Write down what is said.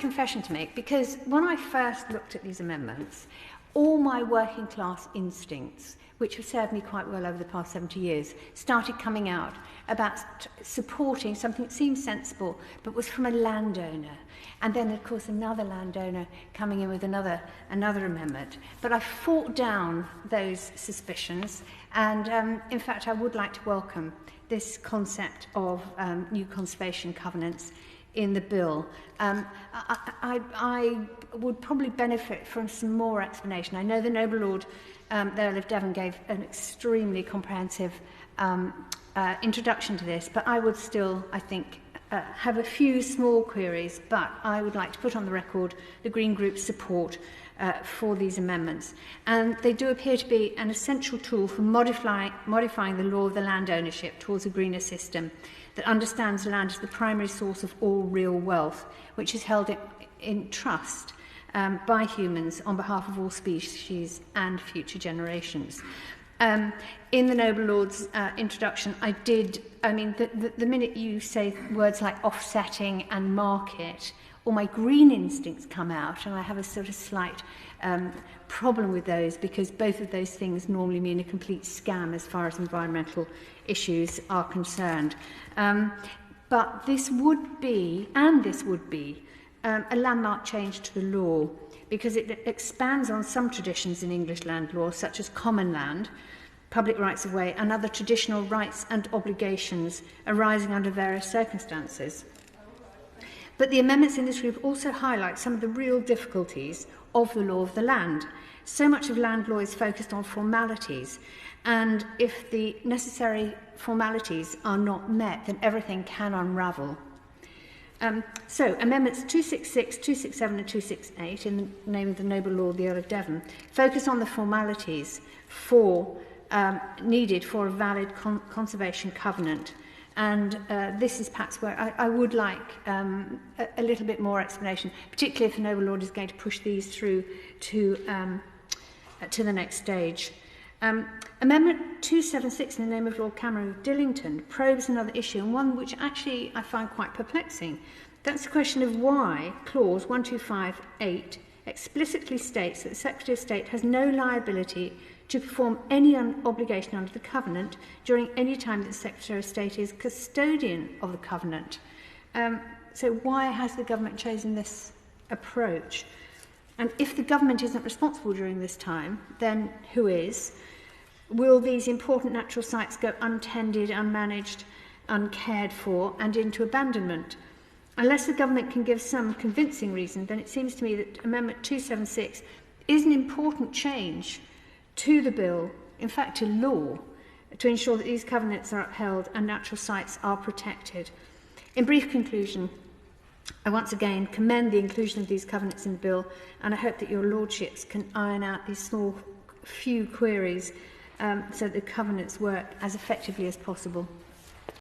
confession to make, because when I first looked at these amendments, all my working class instincts, which have served me quite well over the past 70 years, started coming out about supporting something that seemed sensible, but was from a landowner. And then, of course, another landowner coming in with another amendment. But I fought down those suspicions, and in fact, I would like to welcome this concept of new conservation covenants in the bill. I would probably benefit from some more explanation. I know the Noble Lord, the Earl of Devon, gave an extremely comprehensive introduction to this, but I would still, I think, have a few small queries, but I would like to put on the record the Green Group's support for these amendments. And they do appear to be an essential tool for modifying the law of the land ownership towards a greener system that understands land as the primary source of all real wealth, which is held in trust by humans on behalf of all species and future generations. In the Noble Lord's introduction, the minute you say words like offsetting and market, all my green instincts come out, and I have a sort of slight problem with those, because both of those things normally mean a complete scam as far as environmental issues are concerned. But this would be a landmark change to the law, because it expands on some traditions in English land law, such as common land, public rights of way, and other traditional rights and obligations arising under various circumstances. But the amendments in this group also highlight some of the real difficulties of the law of the land. So much of land law is focused on formalities, and if the necessary formalities are not met, then everything can unravel. So, Amendments 266, 267 and 268, in the name of the Noble Lord, the Earl of Devon, focus on the formalities needed for a valid conservation covenant. And this is perhaps where I would like a little bit more explanation, particularly if the Noble Lord is going to push these through to the next stage. Amendment 276 in the name of Lord Cameron of Dillington probes another issue, and one which actually I find quite perplexing. That's the question of why clause 1258 explicitly states that the Secretary of State has no liability to perform any obligation under the Covenant during any time that the Secretary of State is custodian of the Covenant. So why has the government chosen this approach? And if the government isn't responsible during this time, then who is? Will these important natural sites go untended, unmanaged, uncared for, and into abandonment? Unless the government can give some convincing reason, then it seems to me that Amendment 276 is an important change to the bill, in fact to law, to ensure that these covenants are upheld and natural sites are protected. In brief conclusion, I once again commend the inclusion of these covenants in the bill, and I hope that your lordships can iron out these small few queries so that the covenants work as effectively as possible.